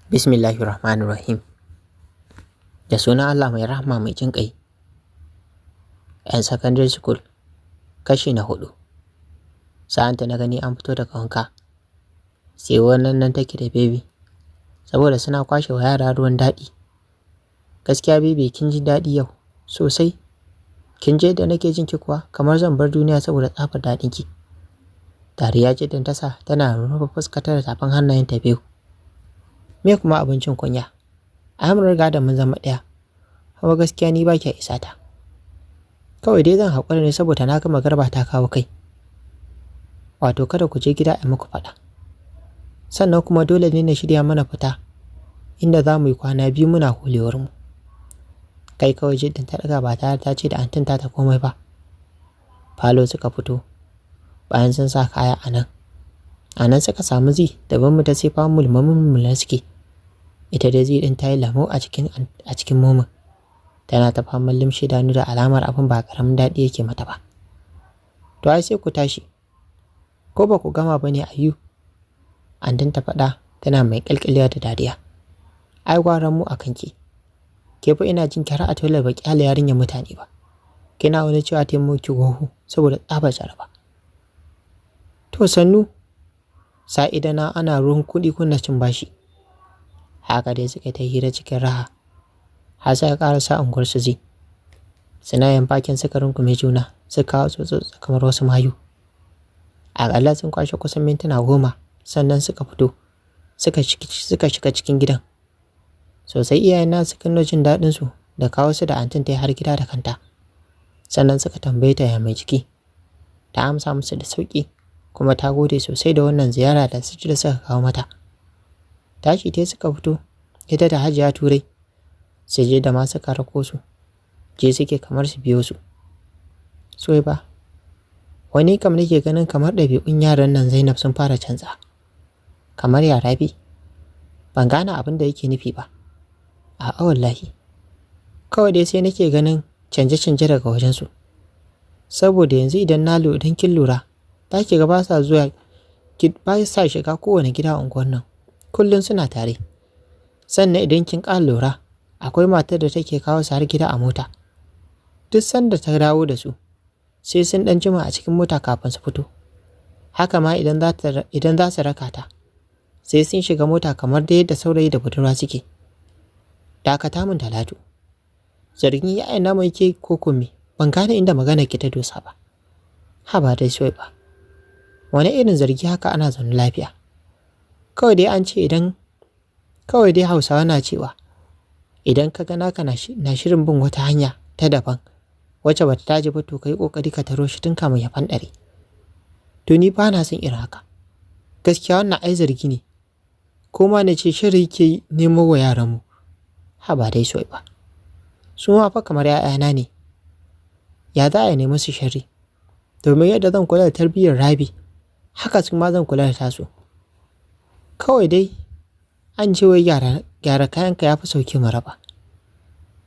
Bismillahirrahmanirrahim. Da sunan Allah mai rahama mai jin ƙai. 'Yan secondary school kashi na 4. Sa'anta na gani an fito daga wanka, sai wannan nan take da baby, saboda suna kwashe wa yara ruwan daɗi. Gaskiya baby kin ji daɗi yau sosai. Kin je da nake jin ki kuwa kamar zan bar duniya saboda tsafar daɗin ki. Dariya ce ta sa tana rufe fuskarta da tafin hannayenta biyu. Me kuma abincin kunya? Ai mun riga da mun zama ɗaya. Kuma gaskiya ni ba kya isa ta. Kawai dai zan haƙura ne saboda na gama garba ta kawo kai. Wato kada ku je gida a muku faɗa. Sannan kuma dole ne na shirya mana fita inda za mu yi kwana 2 muna holewar mu. Kai kawai jiddin ta ɗaga ba tare ta ce da antin ta komai ba. Falo suka fito bayan sun sa kaya a nan. A nan suka samu zi da ban mu ta sai fa mulmula suke. Ita da zi ɗin ta yi lamo a cikin momin. Tana ta faman limshe danu da alamar abin ba ƙaramin daɗi yake mata ba. To ai sai ku tashi. Ko ba ku gama ba ne Ayu? Antin ta faɗa tana mai ƙalƙaliya da dariya. Ai gwaran mu a kanki. Ke fa ina jin kyara a toilet ba ƙyale yarinyar mutane ba. Kina wani cewa taimaki goho saboda tsabar jaraba. To sannu. Sa'idana ana ruwan kuɗi kuna cin bashi. Haka dai suka ta hira cikin raha. Har suka ƙarasa unguwar su zi. Suna yin bakin suka rungume juna suka kawo tsotsotsi kamar wasu mayu. Aƙalla sun kwashe kusan mintuna 10 sannan suka fito suka shiga cikin gidan. Sosai iyayen na suka nuna jin daɗin su da kawo su da antin ta har gida da kanta. Sannan suka tambaye ta ya mai jiki. Ta amsa musu da sauƙi. Kuma ta gode sosai da wannan ziyara da su da suka kawo mata. Tashi tai suka fito ita da Hajiya Turai sai je da ma suka rako su. Je suke kamar su biyo su. Soyi ba. Wani kam nake ganin kamar ɗabi'un yaran nan Zainab sun fara canza. Kamar ya Rabi. Ban gane abin da yake nufi ba. A'a wallahi. Kawai dai sai nake ganin canje-canje daga wajensu. Saboda yanzu idan kin lura ta ki ga ba sa shiga kowane gida a unguwar nan. Kullum suna tare. Sannan idan kin ƙara lura akwai matar da take kawo su har gida a mota. Duk sanda ta dawo da su sai sun ɗan jima a cikin mota kafin su fito. Haka ma idan za su raka ta sai sun shiga mota kamar da yadda saurayi da budurwa suke. Dakata min Talatu. Zargin ya'yan namu yake ko me? Ban gane inda magana ki ta dosa ba. Haba dai soyi ba. Wani irin zargi haka ana zaune lafiya. Kawai dai Hausawa na cewa idan ka ga naka na shirin bin wata hanya ta daban wacce bata taji ba to kai kokari ka taro shi tun kamun ya fanɗare. To ni ba na son irin haka. Gaskiya wannan ai zargi ne. Ko ma na ce shiri yake nemo wa yaran mu. Haba dai soyi ba. Su ma fa kamar 'ya'yana ne. Ya za a nemi su shari? Domin yadda zan kula da tarbiyyar Rabi haka su ma zan kula da tasu. Kawai dai an ce wai gyara kayanka ya fi sauke maraba.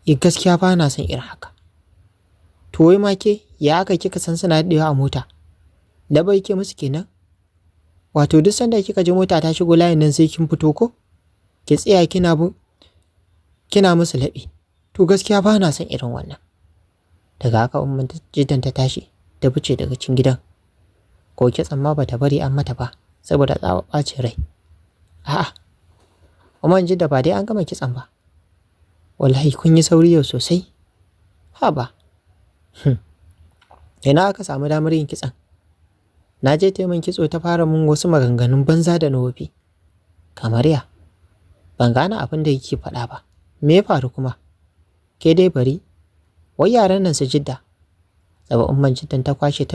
Gaskiya ba na son irin haka. To wai ma ke ya aka kika san suna daɗewa a mota? Da bai ke musu kenan? Wato duk sanda kika ji mota ta shigo layin nan sai kin fito ko? Ki tsaya kina musu laɓi. To gaskiya ba na son irin wannan. Daga haka umman jiddan ta tashi ta fice daga cikin gidan. Ko kitsan ma bata bari an mata ba saboda tsawa ɓacin rai. A'a, umman jidda ba dai an gama kitsan ba. Wallahi kun yi sauri yau sosai. Haba. Ina aka samu damar yin kitsan. Na je taimakon kitso ta fara mun wasu maganganun banza da na wofi. Kamar ya. Ban gane abin da yake faɗa ba. Me ya faru kuma? Ke dai bari. Wai yaran nan su jidda. Saba umman jiddan ta kwashe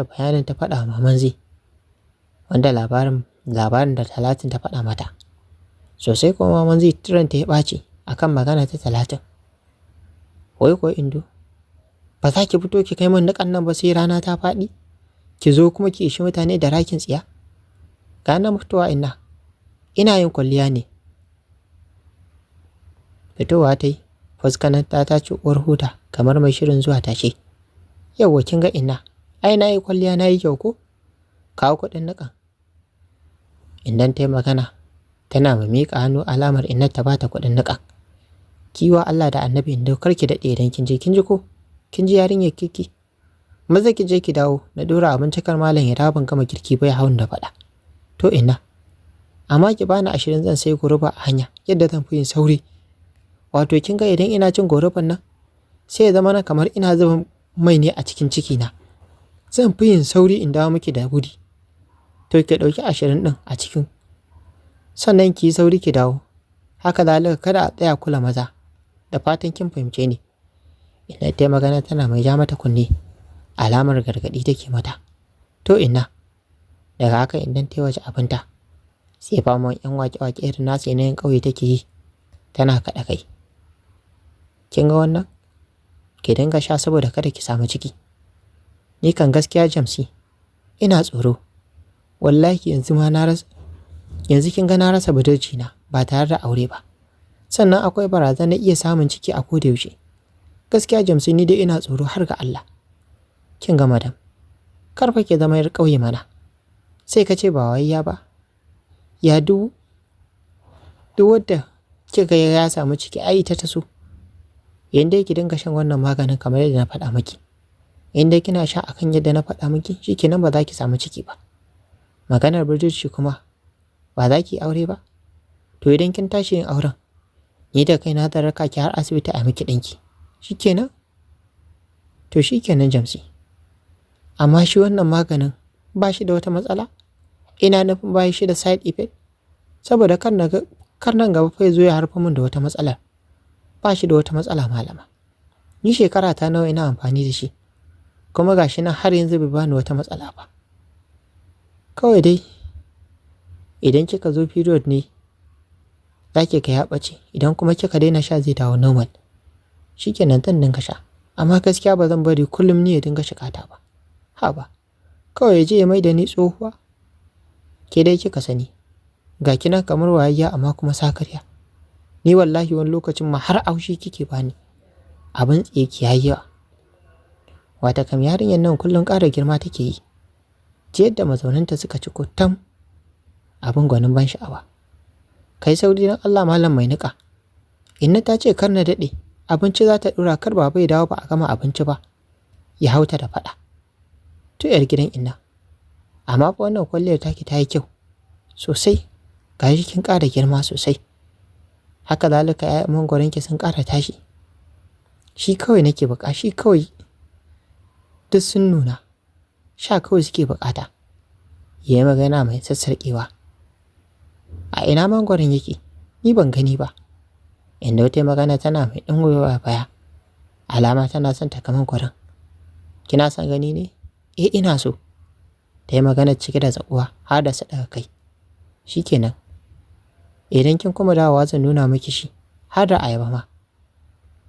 bayanin ta faɗa wa maman zai. Wanda labarin da Talatin ta faɗa mata. Sosai kuma maman zai tiranta ya ɓaci akan magana ta Talatin. Wai ko Indo. Ba za ki fito ki kai min niƙan nan ba sai rana ta faɗi? Ki zo kuma ki ishi mutane da rakin tsiya? Gana fitowa ina yin kwalliya ne. Fitowa ta yi. Fuskanar ta ci uwar huta kamar mai shirin zuwa tashe. Yauwa kin ga ina. Ai na yi kwalliya na yi kyau ko? Kawo kuɗin niƙan. Idan ta yi magana tana mai miƙa hannu alamar inna ta bata kuɗin niƙa. Kiwa Allah da Annabi Indo kar ki daɗe idan kin je, kin ji ko? Kin ji yarinyar kirki? Maza ki je ki dawo na ɗora abinci kar malam ya dawo ban gama girki ba ya hawan da faɗa. To inna, amma ki bani 20 zan sai goruba a hanya yadda zan fi yin sauri. Wato kin ga idan ina cin goruban nan sai ya zama na kamar ina zuba mai ne a cikin ciki na. Zan fi yin sauri in dawo miki da wuri. To ki ɗauki 20 ɗin a cikin. Sannan ki yi sauri ki dawo. Haka zalika kada a tsaya kula maza. Da fatan kin fahimce ni. Inna ta magana tana mai ja mata kunne. Alamar gargaɗi take mata. To inna, daga haka idan ta waje abinta. Sai faman yan wake-wake irin nasu yanayin ƙauye take yi. Tana kaɗa kai. Kin ga wannan? Ki dinga sha saboda kada ki samu ciki. Ni kan gaskiya Jamsi, ina tsoro. Wallahi yanzu ma na rasa, yanzu kin ga na rasa budurci na ba tare da aure ba. Sannan akwai barazanar iya samun ciki a koda yaushe. Gaskiya Jamsi ni dai ina tsoro har ga Allah. Kin ga madam, karfa ke zama yar ƙauye mana. Sai ka ce ba wayya ba. Ya duk wadda kika ya samu ciki ai ta so. Yanda ki dinga shan wannan maganin kamar yadda na faɗa miki. Inda kina sha akan yadda na faɗa miki shikenan ba za ki samu ciki ba. Maganar budurci kuma ba za ki aure ba. To idan kin tashi yin auren, ni da kaina zan raka ki har asibiti a miki ɗinki. Shikenan? To shikenan Jamsi. Amma shi wannan maganin ba shi da wata matsala? Ina nufin ba shi da side effect? Saboda kar nan gaba fa zo ya harfa min da wata matsala. Ba shi da wata matsala malama. Ni shekara ta nawa ina amfani da shi. Kuma gashi nan har yanzu bai bani wata matsala ba. Kawai dai idan kika zo period ne zaki ga ya ɓace, idan kuma kika daina sha zai dawo normal. Shikenan zan dinga sha, amma gaskiya ba zan bari kullum ni ya dinga shikata ba. Ha ba, kawai ya je ya mai da ni tsohuwa. Ke dai kika sani, ga kina kamar wayayya amma kuma sakarya. Ni wallahi wani lokacin ma har aushi kike bani. Abin tsaye ki yayi yawa. Wata kam yarinyar nan kullum ƙara girma take yi. Ji yadda mazaunanta suka ci tam. Abin gwanin ban sha'awa. Kai sauri don Allah malam mai niƙa. Inna ta ce kar na daɗe, abinci za ta ɗora kar baba ya dawo ba a gama abinci ba. Ya hauta da faɗa. To yar gidan Inna. Amma fa wannan kwalliyar taki ta yi kyau. Sosai. Ga kin ƙara girma sosai. Haka zalika ƴaƴan mangwaronki sun ƙara tashi. Shi kawai nake buƙata, shi kawai duk sun nuna. Sha kawai suke buƙata. Yayi magana mai sassarƙewa. A ina mangwaron yake? Ni ban gani ba. Inda wata magana tana mai ɗan gwiwa baya. Alama tana son ta ga mangwaron. Kina son gani ne? Eh ina so. Ta yi magana cike da zaƙuwa har da daga kai. Shikenan. Idan kin kuma dawowa zan nuna miki shi har da ayaba ma.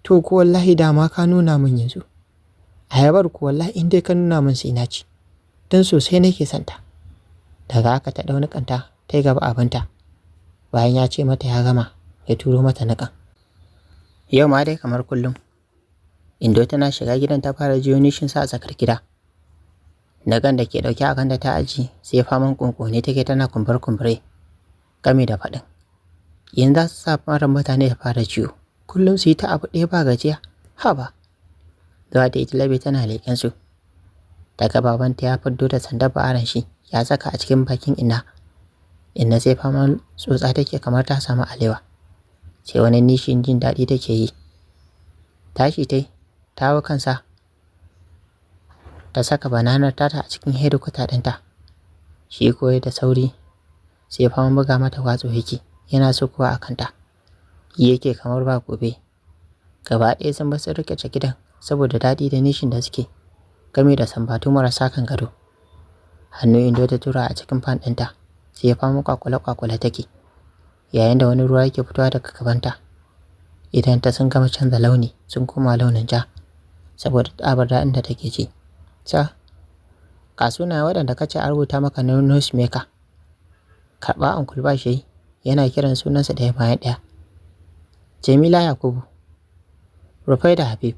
To ko wallahi dama ka nuna min yanzu. Ayabar ko wallahi in dai ka nuna min sai na ci. Don sosai nake santa. Daga haka ta ɗau niƙanta ta yi gaba abinta. Bayan ya ce mata ya gama ya turo mata niƙan. Yau ma dai kamar kullum. Indo tana shiga gidan ta fara jiyo nishin sa a tsakar gida. Niƙan da ke ɗauke a kanta ta aji sai faman kunkune take tana kumbure game da faɗin. Yanzu za su sa fara mutane ta fara ciwo. Kullum su yi ta abu ɗaya ba gajiya. Haba. Zuwa da ita labe tana leƙen su. Daga babanta ya fiddo da sandar ba'aran shi ya saka a cikin bakin Inna. Inna sai faman tsotsa take kamar ta samu alewa. Sai wani nishin jin daɗi take yi. Tashi ta hau kansa. Ta saka bananar tata a cikin hedikwata ɗinta. Shi koyi da sauri. Sai faman buga mata watsu yake. Yana sokowa a kanta. Yake kamar ba gobe. Gaba ɗaya sun basu rikice gidan saboda daɗi da nishin da suke. Game da sambatu marasa kan gado. Hannu Indo ta tura a cikin fan ɗinta. Sai ya fama kwakwale-kwakwale take. Yayin da wani ruwa yake fitowa daga gabanta. Idan ta sun gama canza launi sun koma launin ja. Saboda tsabar daɗin da take ji. Ka suna waɗanda ka ce a rubuta maka na noise maker. Karɓa Uncle Bashi yana kiran sunansa ɗaya bayan ɗaya. Jamila Yakubu. Rufai da Habib.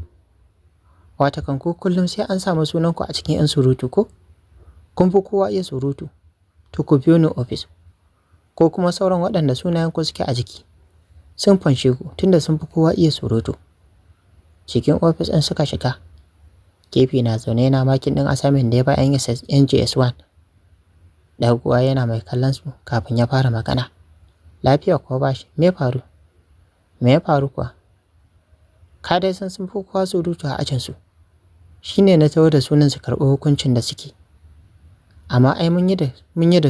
Wata kan ku kullum sai an samu sunanku a cikin 'yan surutu ko? Kun fi kowa iya surutu. To ku biyo ni ofis. ko kuma sauran waɗanda sunayenku suke a jiki sun fanshe ku tunda sun fi kowa iya surutu. Cikin ofis ɗin suka shiga. Kefi na zaune yana makin ɗin assignment da ya ba NJS1. Ɗaguwa yana mai kallon su kafin ya fara magana. Lafiya kuwa ba shi, me ya faru? Me ya faru kuwa? Ka dai san sun fi kowa surutu a ajinsu. Shi ne na tawo da sunan su karɓi hukuncin da suke. Amma ai mun yi da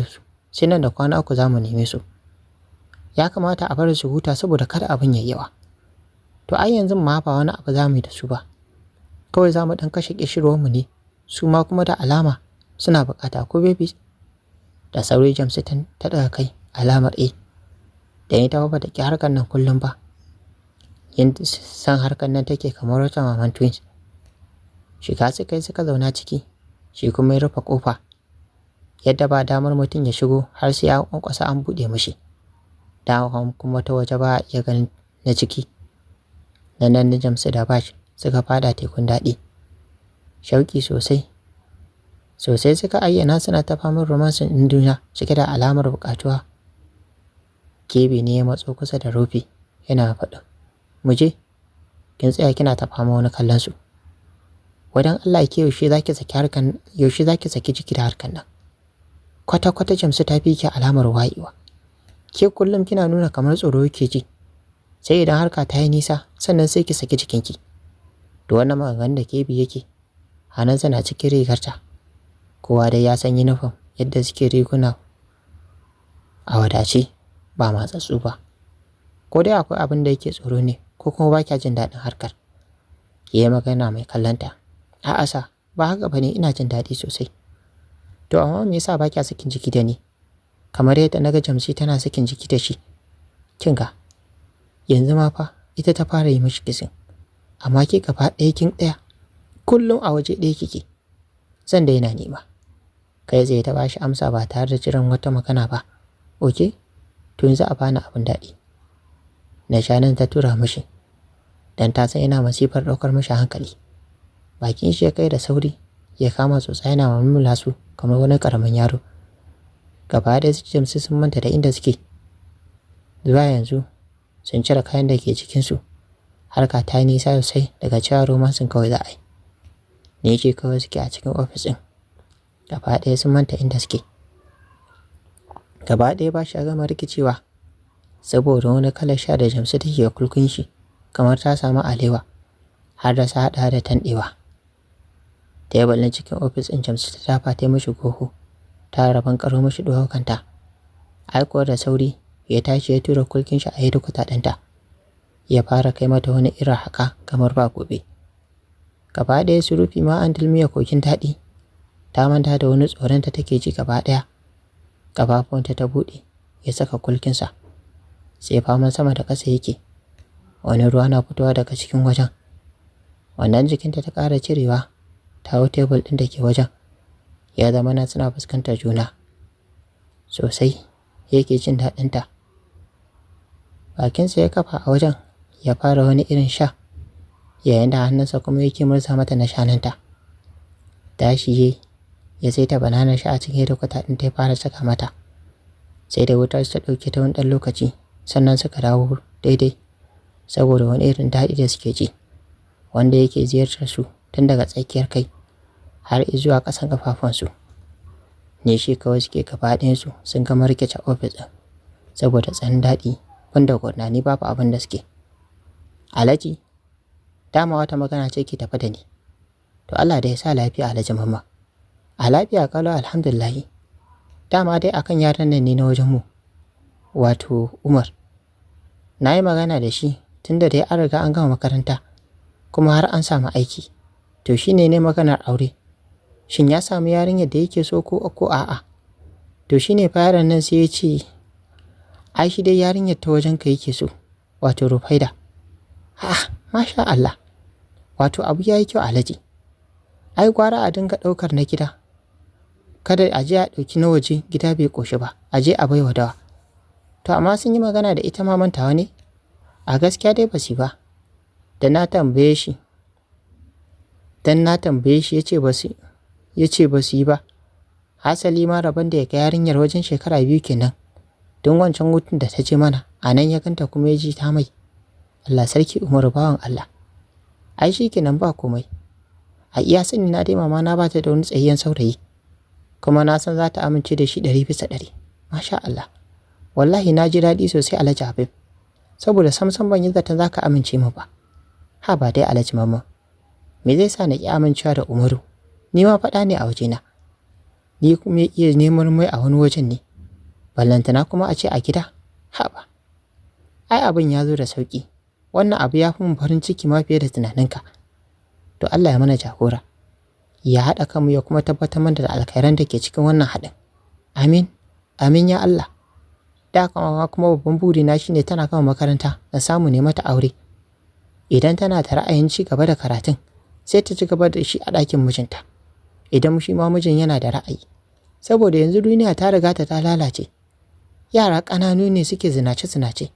su, sai nan da kwana 3 za mu neme su. Ya kamata a bar su huta saboda kada abin ya yi yawa. To ai yanzu ma ba wani abu za mu yi da su ba. Kawai za mu ɗan kashe ƙishirwarmu ne, su ma kuma da alama suna buƙata ko babies? Da sauri Jamsi ta ɗaga kai alamar A. Da ni ta ba ta ƙi harkar nan kullum ba. Yin san harkar nan take kamar wata maman twins. Shiga suka zauna ciki, shi kuma ya rufe ƙofa. Yadda ba damar mutum ya shigo har sai ya ƙwanƙwasa an buɗe mishi. Dama kuma ta waje ba a iya ganin na ciki. Nan Jamsi da Bash suka fada tekun daɗi. Shauƙi sosai suka ayyana suna ta faman romansin ɗin duniya cike da alamar buƙatuwa. Kebi ne ya matso kusa da Rufi yana faɗin, mu je, kin tsaya kina ta fama wani kallon su. Wadan Allah ke yaushe zaki saki jiki da harkan nan. Kwata Jamsi ta fi ki alamar wayewa. Ke kullum kina nuna kamar tsoro yake ji. Sai idan harka ta yi nisa sannan sai ki saki jikinki. Da wannan maganganun da Kebi yake, hannunsa na cikin rigarta. Kowa dai ya san yunifom yadda suke riguna a wadace ba matsatsu ba. Ko dai akwai abin da yake tsoro ne ko kuma ba kya jin daɗin harkar. Ya yi magana mai kallonta. A'a sa, ba haka ba ne, ina jin daɗi sosai. To amma me yasa ba kya sakin jiki da ni? Kamar yadda naga Jamsi tana sakin jiki da shi. Kin ga, yanzu ma fa ita ta fara yi mishi kisin. Amma ke gaba ɗaya kin ɗaya. Kullum a waje ɗaya kike. Zan daina nema. Kai zai ta bashi amsa ba tare da jiran wata magana ba. Oke, to yanzu a bani abin daɗi. Nashanin ta tura mishi. Dan ta san yana masifar ɗaukar mishi hankali. Bakin shi ya kai da sauri, ya kama tsotsa yana mamula su kamar wani ƙaramin yaro. Gaba ɗaya su Jamsi sun manta da inda suke. Zuwa yanzu sun cire kayan da ke cikinsu. Harka ta yi nisa sosai daga cewa romansin kawai za a yi. Ne ce kawai suke a cikin ofis ɗin. Gaba ɗaya sun manta inda suke. Gaba ɗaya ba shi a gama rikicewa. Saboda wani kalar sha da Jamsi take kulkun shi kamar ta samu alewa. Har da sa haɗa da tanɗewa. Tebalin cikin ofis ɗin Jamsi ta tafa ta mishi goho. Ta rabon karo mishi kanta. Aiko da sauri ya tashi ya tura kulkin shi a yi duka ɗinta. Ya fara kai mata wani irin haka kamar ba gobe. Gaba ɗaya su Rufi ma an dilmiya kokin daɗi. Ta manta da wani tsoronta take ji gaba ɗaya. Ƙafafuwanta ta buɗe ya saka kulkinsa. Sai faman sama da ƙasa yake. Wani ruwa na fitowa daga cikin wajen. Wannan jikinta ta ƙara cirewa. Ta hau tebul ɗin da ke wajen. Ya zama na suna fuskantar juna. Sosai yake jin daɗinta. Bakinsa ya kafa a wajen ya fara wani irin sha. Yayin da hannunsa kuma yake murza mata na shananta. Tashi ya sai ta bananar sha a cikin rikuta ɗin ta fara saka mata. Sai da wutar ta ɗauke ta wani ɗan lokaci sannan suka dawo daidai saboda wani irin daɗi da suke ji wanda yake ziyartar su tun daga tsakiyar kai har zuwa ƙasan ƙafafunsu. Ne shi kawai suke gaba ɗayansu sun gama rikice ofis ɗin saboda tsanin daɗi banda gurnani babu abin da suke. Alhaji, dama wata magana ce ke tafi da ni. To Allah da ya sa lafiya Alhaji Mamma. A lafiya kalau alhamdulillahi. Dama dai akan yaran nan ne na wajen mu. Wato Umar. Na yi magana da shi tunda dai an riga an gama makaranta kuma har an samu aiki. To shi ne maganar aure. Shin ya samu yarinyar da yake so ko a'a? To shi ne fa yaron nan sai ya ce ai shi dai yarinyar ta wajen ka yake so. Wato Rufaida. Masha Allah. Wato abu ya yi kyau Alhaji. Ai gwara a dinga ɗaukar na gida. Kada a je a ɗauki na waje gida bai ƙoshi ba. A je a baiwa dawa. To amma sun yi magana da ita ma mantawa ne? A gaskiya dai ba su ba. Dan na tambaye shi ya ce ba su yi ba. Hasali ma rabon da ya ga yarinyar wajen shekara 2 kenan. Don wancan hutun da ta je mana a nan ya ganta kuma ya ji ta mai. Allah sarki Umaru bawan Allah. Ai shi kenan ba komai. A iya sani na dai mama na bata da wani tsayayyen saurayi. Kuma na san za ta amince da shi 100%. Masha Allah. Wallahi na ji daɗi sosai Alhaji Habib. Saboda samsam ban yi zaton za ka amince mu ba. Ha ba dai Alhaji Mamman. Me zai sa na ƙi amincewa da Umaru? Ni ma faɗa ne a wajena. Ni kuma iya neman mai a wani wajen ne. Ballantana kuma a ce a gida? Ha ba. Ai abin ya zo da sauƙi. Wannan abu ya fi mun farin ciki ma fiye da tunaninka. To Allah ya mana jagora. Ya haɗa kanmu ya kuma tabbatar mana da alkhairan da ke cikin wannan haɗin. Amin. Amin ya Allah. Da kuma babban burina shine tana gama makaranta na samu ne mata aure. Idan tana da ra'ayin ci gaba da karatun, sai ta ci gaba da shi a ɗakin mijinta. Idan shi ma mijin yana da ra'ayi. Saboda yanzu duniya ta riga ta lalace. Yara ƙananu ne suke zinace-zinace.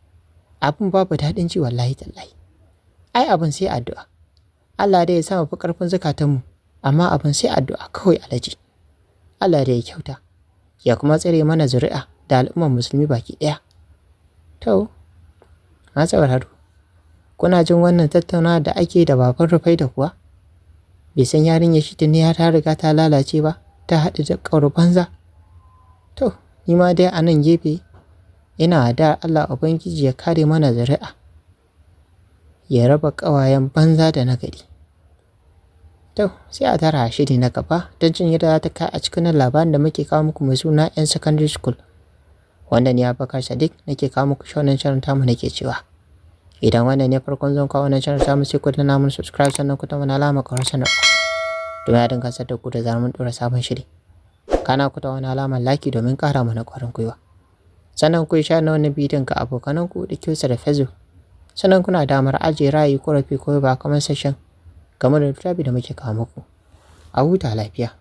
Abin babu daɗin ji wallahi tallahi. Ai abin sai addu'a. Allah dai ya sa mu fi ƙarfin zukatanmu, amma abin sai addu'a kawai Alhaji. Allah dai ya kyauta. Ya kuma tsare mana zuri'a da al'ummar musulmi baki ɗaya. To, na sauraro. Kuna jin wannan tattaunawa da ake da baban Rufai da kuwa? Bai san yarinyar shi tuni ta riga ta lalace ba, ta haɗu da ƙaura banza. To, ni ma dai a nan gefe ina da Allah Ubangiji ya kare mana zuri'a. Ya raba ƙawayen banza da na gari. To, sai a tara shiri na gaba don jin yadda za ta kai a cikin labarin da muke kawo muku mai suna 'yan secondary school. Wanda ni Abubakar Sadiq nake kawo muku shonan shirin tamu nake cewa. Idan wannan ne farkon zan kawo wannan shirin tamu sai ku danna mun subscribe sannan ku taɓa alama kamar sanarwa. Domin ya dinga sadar ku da zarar mun ɗora sabon shiri. Kana ku ta wani alamar like domin ƙara mana ƙwarin gwiwa. Sannan ku share na wannan bidiyon ga abokananku da kyausa da Facebook. Sannan kuna damar ajiye ra'ayi, ƙorafi ko ba kamar session game da littafi da muke kawo muku. A huta lafiya.